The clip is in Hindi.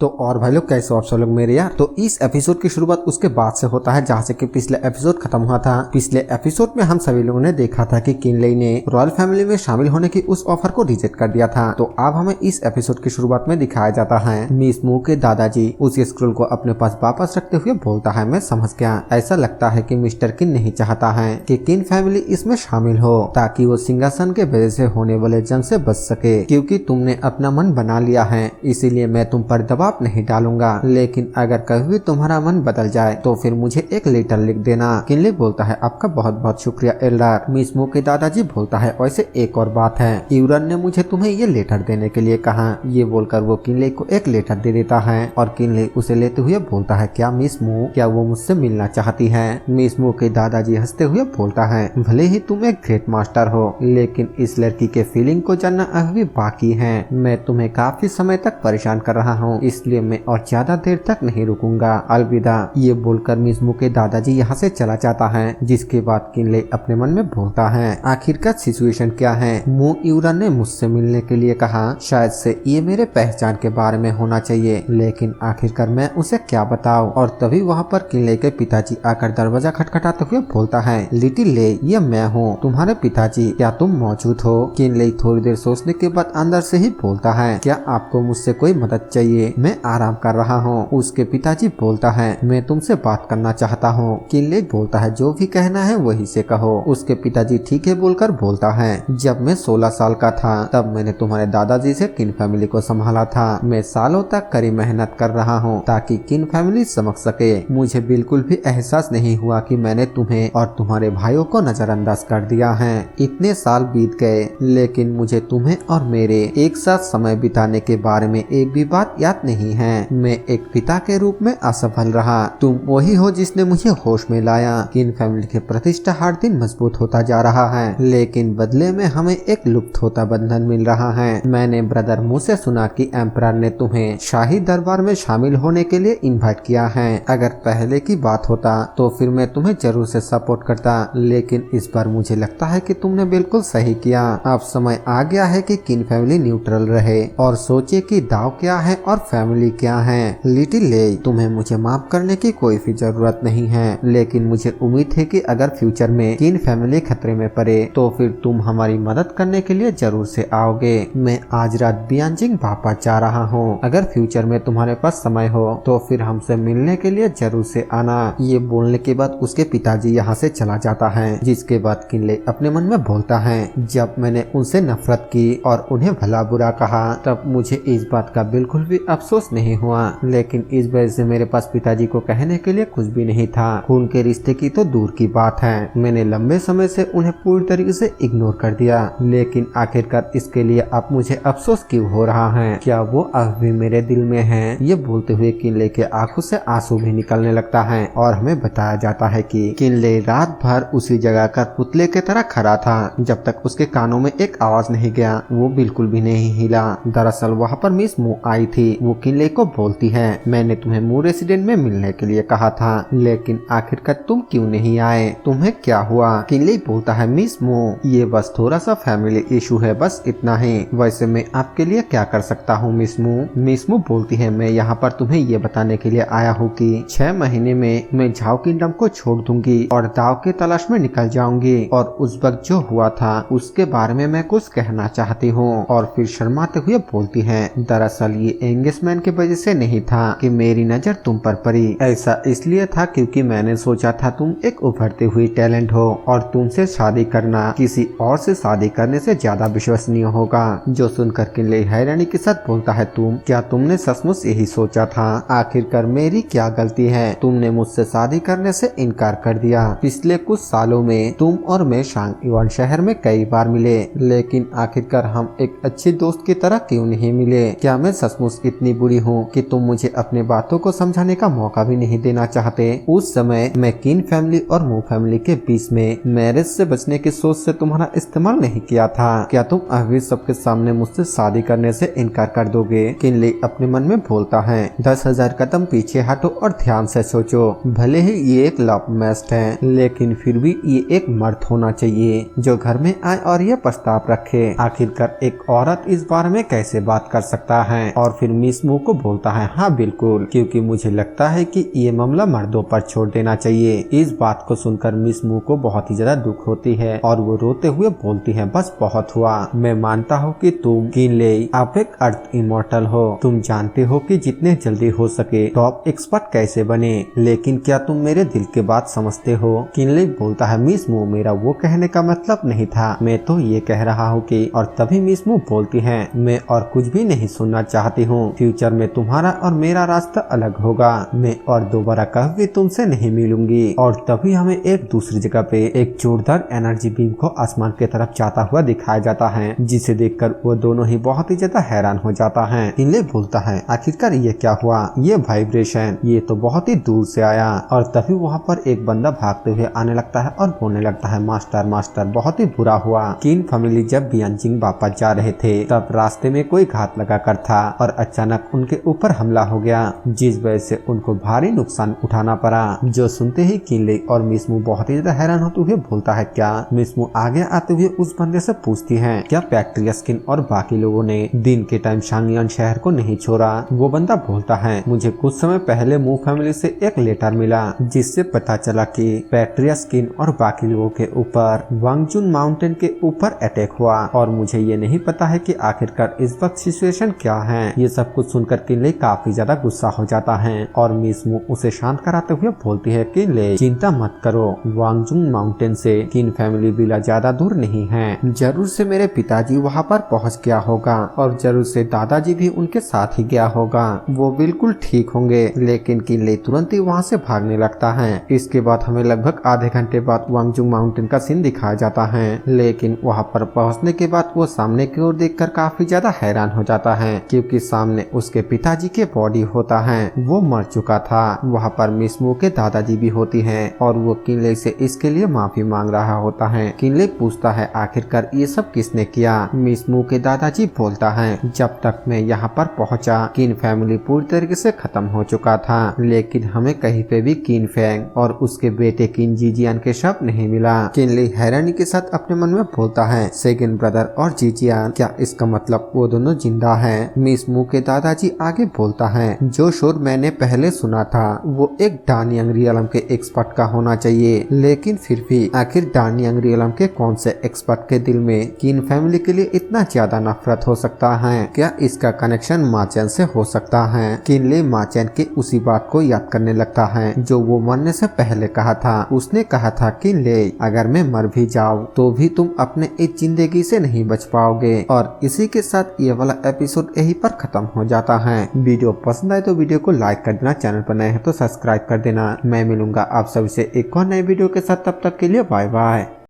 तो और भाई लोग कैसे हो आप सब लोग मेरे यार। तो इस एपिसोड की शुरुआत उसके बाद से होता है जहाँ से कि पिछले एपिसोड खत्म हुआ था। पिछले एपिसोड में हम सभी लोगों ने देखा था कि किनले ने रॉयल फैमिली में शामिल होने की उस ऑफर को रिजेक्ट कर दिया था। तो अब हमें इस एपिसोड की शुरुआत में दिखाया जाता है मिस मू के दादाजी उस स्क्रोल को अपने पास वापस रखते हुए बोलता है, मैं समझ गया, ऐसा लगता है कि मिस्टर किन नहीं चाहता है कि किन फैमिली इसमें शामिल हो ताकि वो सिंहासन के वजह से होने वाले जंग से बच सके। क्योंकि तुमने अपना मन बना लिया है इसीलिए मैं तुम पर दबाव नहीं डालूंगा, लेकिन अगर कभी तुम्हारा मन बदल जाए तो फिर मुझे एक लेटर लिख देना। किनले बोलता है, आपका बहुत बहुत शुक्रिया एल्डर। मिस मू के दादाजी बोलता है, वैसे एक और बात है, यूरन ने मुझे तुम्हें ये लेटर देने के लिए कहा। ये बोलकर वो किनले को एक लेटर दे देता है और किनले उसे लेते हुए बोलता है, क्या मिस मू, क्या वो मुझसे मिलना चाहती है? मिस मू के दादाजी हंसते हुए बोलता है, भले ही तुम एक ग्रेट मास्टर हो लेकिन इस लड़की के फीलिंग को जानना अभी बाकी है। मैं तुम्हें काफी समय तक परेशान कर रहा हूँ इसलिए मैं और ज्यादा देर तक नहीं रुकूंगा, अलविदा। ये बोलकर मिस मू के दादाजी यहाँ से चला जाता है। जिसके बाद किनले अपने मन में बोलता है, आखिरकार सिचुएशन क्या है? मू यूरन ने मुझसे मिलने के लिए कहा, शायद से ये मेरे पहचान के बारे में होना चाहिए, लेकिन आखिरकार मैं उसे क्या बताऊं? और तभी वहाँ पर किनले के पिताजी आकर दरवाजा खटखटाते हुए बोलता है, लिटिल ले, ये मैं हूँ, तुम्हारे पिताजी, क्या तुम मौजूद हो? किनले थोड़ी देर सोचने के बाद अंदर से ही बोलता है, क्या आपको मुझसे कोई मदद चाहिए? मैं आराम कर रहा हूँ। उसके पिताजी बोलता है, मैं तुमसे बात करना चाहता हूँ। किनले बोलता है, जो भी कहना है वही से कहो। उसके पिताजी ठीक है बोलकर बोलता है, जब मैं 16 साल का था तब मैंने तुम्हारे दादाजी से किन फैमिली को संभाला था। मैं सालों तक कड़ी मेहनत कर रहा हूँ ताकि किन फैमिली समझ सके। मुझे बिल्कुल भी एहसास नहीं हुआ कि मैंने तुम्हें और तुम्हारे भाइयों को नजरअंदाज कर दिया है। इतने साल बीत गए लेकिन मुझे तुम्हें और मेरे एक साथ समय बिताने के बारे में एक भी बात याद नहीं है। मैं एक पिता के रूप में असफल रहा। तुम वही हो जिसने मुझे होश में लाया। किन फैमिली की प्रतिष्ठा हर दिन मजबूत होता जा रहा है लेकिन बदले में हमें एक लुप्त होता बंधन मिल रहा है। मैंने ब्रदर मू से सुना कि एम्परर ने तुम्हें शाही दरबार में शामिल होने के लिए इनवाइट किया है। अगर पहले की बात होता तो फिर मैं तुम्हें जरूर से सपोर्ट करता, लेकिन इस बार मुझे लगता है कि तुमने बिल्कुल सही किया। अब समय आ गया है कि किन फैमिली न्यूट्रल रहे और सोचे कि दाव क्या है और फैमिली क्या है। लिटिल ले, तुम्हें मुझे माफ करने की कोई भी जरूरत नहीं है, लेकिन मुझे उम्मीद है कि अगर फ्यूचर में किन फैमिली खतरे में पड़े तो फिर तुम हमारी मदद करने के लिए जरूर से आओगे। मैं आज रात बियांजिंग वापस जा रहा हूँ। अगर फ्यूचर में तुम्हारे पास समय हो तो फिर हमसे मिलने के लिए जरूर से आना। ये बोलने के बाद उसके पिताजी यहाँ से चला जाता है। जिसके बाद किनले अपने मन में बोलता है, जब मैंने उनसे नफरत की और उन्हें भला बुरा कहा तब मुझे इस बात का बिल्कुल भी अफसोस नहीं हुआ, लेकिन इस वजह से मेरे पास पिताजी को कहने के लिए कुछ भी नहीं था। खून के रिश्ते की तो दूर की बात है, मैंने लंबे समय से उन्हें पूरी तरीके से इग्नोर कर दिया, लेकिन आखिरकार इसके लिए अब मुझे अफसोस क्यों हो रहा है? क्या वो अब भी मेरे दिल में है? ये बोलते हुए किनले के आंखों से आंसू भी निकलने लगता है और हमें बताया जाता है कि किनले रात भर उसी जगह का पुतले की तरह खड़ा था जब तक उसके कानों में एक आवाज नहीं गया। वो बिल्कुल भी नहीं हिला। दरअसल वहाँ पर मिस मू आई थी। वो किनले को बोलती है, मैंने तुम्हें मू रेसिडेंट में मिलने के लिए कहा था लेकिन आखिरकार तुम क्यों नहीं आए? तुम्हें क्या हुआ? किनले बोलता है, मिस मू, ये बस थोड़ा सा फैमिली इशू है, बस इतना ही। वैसे मैं आपके लिए क्या कर सकता हूँ मिस मू? मिस मू बोलती है, मैं यहाँ पर तुम्हें ये बताने के लिए आया हूँ कि 6 महीने में मैं झाओ किंगडम को छोड़ दूंगी और दाव के तलाश में निकल जाऊंगी और उस वक्त जो हुआ था उसके बारे में मैं कुछ कहना चाहती हूँ। और फिर शर्माते हुए बोलती है, दरअसल ये एंगेजमेंट की वजह से नहीं था कि मेरी नजर तुम पर पड़ी, ऐसा इसलिए था क्योंकि मैंने सोचा था तुम एक उभरती हुई टैलेंट हो और तुमसे शादी करना किसी और से शादी करने से ज्यादा विश्वसनीय होगा। जो सुनकर किनले हैरानी के साथ बोलता है, तुम, क्या तुमने सचमुच यही सोचा था? आखिरकार मेरी क्या गलती है? तुमने मुझसे शादी करने से इनकार कर दिया। पिछले कुछ सालों में तुम और मैं शांगइवन शहर में कई बार मिले, लेकिन आखिरकार हम एक अच्छे दोस्त की तरह क्यों नहीं मिले? क्या मैं सचमुच इतनी बुरी हूँ कि तुम मुझे अपने बातों को समझाने का मौका भी नहीं देना चाहते? उस समय मैं किन फैमिली और मू फैमिली के बीच में मैरिज से बचने की सोच से तुम्हारा इस्तेमाल नहीं किया था। क्या तुम अभी सबके सामने मुझसे शादी करने से इनकार कर दोगे? किनले अपने मन में बोलता है, 10,000 कदम पीछे हटो और ध्यान से सोचो। भले ही ये एक लव मैच है लेकिन फिर भी ये एक मर्द होना चाहिए जो घर में आए और ये प्रस्ताव रखे। आखिरकार एक औरत इस बारे में कैसे बात कर सकता है? और फिर मिस मू को बोलता है हाँ बिल्कुल, क्योंकि मुझे लगता है कि ये मामला मर्दों पर छोड़ देना चाहिए। इस बात को सुनकर मिस मू को बहुत ही ज्यादा दुख होती है और वो रोते हुए बोलती है बस बहुत हुआ। मैं मानता हूँ कि तुम किनले आप एक अर्थ इमोर्टल हो। तुम जानते हो कि जितने जल्दी हो सके टॉप एक्सपर्ट कैसे बने, लेकिन क्या तुम मेरे दिल के बात समझते हो? किनले बोलता है मिस मू मेरा वो कहने का मतलब नहीं था, मैं तो ये कह रहा हूँ कि। और तभी मिस मू बोलती है मैं और कुछ भी नहीं सुनना चाहती हूँ। फ्यूचर में तुम्हारा और मेरा रास्ता अलग होगा। मैं और दोबारा कभी तुमसे नहीं मिलूंगी। और तभी हमें एक दूसरी जगह पे एक जोरदार एनर्जी बीम को आसमान की तरफ जाता हुआ दिखाया जाता है, जिसे देखकर वो दोनों ही बहुत ही ज्यादा हैरान हो जाता है। किनले बोलता है आखिरकार ये क्या हुआ? ये वाइब्रेशन ये तो बहुत ही दूर से आया। और तभी वहाँ पर एक बंदा भागते हुए आने लगता है और बोलने लगता है मास्टर मास्टर बहुत ही बुरा हुआ। किन फैमिली जब बियांजिंग वापस जा रहे थे तब रास्ते में कोई घात लगा कर था और अचानक उनके ऊपर हमला हो गया, जिस वजह से उनको भारी नुकसान उठाना पड़ा। जो सुनते ही किनले और मिस मू बहुत ही ज्यादा हैरान होते हुए बोलता है क्या? मिस मू आगे आते हुए उस बंदे से पूछती है क्या पैट्रियस किन और बाकी लोगों ने दिन के टाइम शांगियान शहर को नहीं छोड़ा? वो बंदा बोलता है मुझे कुछ समय पहले मू फैमिली से एक लेटर मिला जिससे पता चला कि पैट्रियस किन और बाकी लोगों के ऊपर वांगजुन माउंटेन के ऊपर अटैक हुआ और मुझे ये नहीं पता है कि आखिरकार इस वक्त सिचुएशन क्या है। ये सब कुछ सुनकर किनले काफी ज्यादा गुस्सा हो जाता है और मिस मू उसे शांत कराते हुए बोलती है किनले चिंता मत करो, वांगजुन माउंटेन से किन फैमिली विला ज्यादा दूर नहीं है। जरूर से मेरे पिताजी वहाँ पर पहुँच गया होगा और जरूर से दादाजी भी उनके साथ ही गया होगा। वो बिल्कुल ठीक होंगे। लेकिन किनले तुरंत ही वहाँ से भागने लगता है। इसके बाद हमें लगभग आधे घंटे बाद वांगजुन माउंटेन का सीन दिखाया जाता है। लेकिन वहाँ पर पहुँचने के बाद वो सामने की ओर देखकर काफी ज्यादा हैरान हो जाता है, क्योंकि सामने उसके पिताजी के बॉडी होता है। वो मर चुका था। वहाँ पर मिस मू के दादाजी भी होती है और वो किनले से इसके लिए माफी मांग रहा होता है। किनले पूछता है आखिरकार ये सब किसने किया? मिस मू के दादाजी बोलता है जब तक मैं यहाँ पर पहुँचा किन फैमिली पूरी तरीके से खत्म हो चुका था, लेकिन हमें कहीं पे भी किन फैंग और उसके बेटे किन जीजियान के शव नहीं मिला। किनले हैरानी के साथ अपने मन में बोलता है सेकंड ब्रदर और जीजियान, क्या इसका मतलब वो दोनों जिंदा हैं? मिस मू के दादाजी आगे बोलता है जो शोर मैंने पहले सुना था वो एक डानियांग रियलम के एक्सपर्ट का होना चाहिए, लेकिन फिर भी आखिर डानियांग रियलम के कौन से एक्सपर्ट के दिल में किन फैमिली के लिए इतना ज्यादा नफरत हो सकता है? क्या इसका कनेक्शन माचैन से हो सकता है? किनले माचैन के उसी बात को याद करने लगता है जो वो मरने से पहले कहा था। उसने कहा था किनले अगर मैं मर भी जाऊं तो भी तुम अपने इस जिंदगी से नहीं बच पाओगे। और इसी के साथ ये वाला एपिसोड यहीं पर खत्म हो जाता है। वीडियो पसंद आए तो वीडियो को लाइक कर देना, चैनल पर नए हैं तो सब्सक्राइब कर देना। मैं मिलूंगा आप सभी से एक और नए वीडियो के साथ, तब तक के लिए बाय बाय।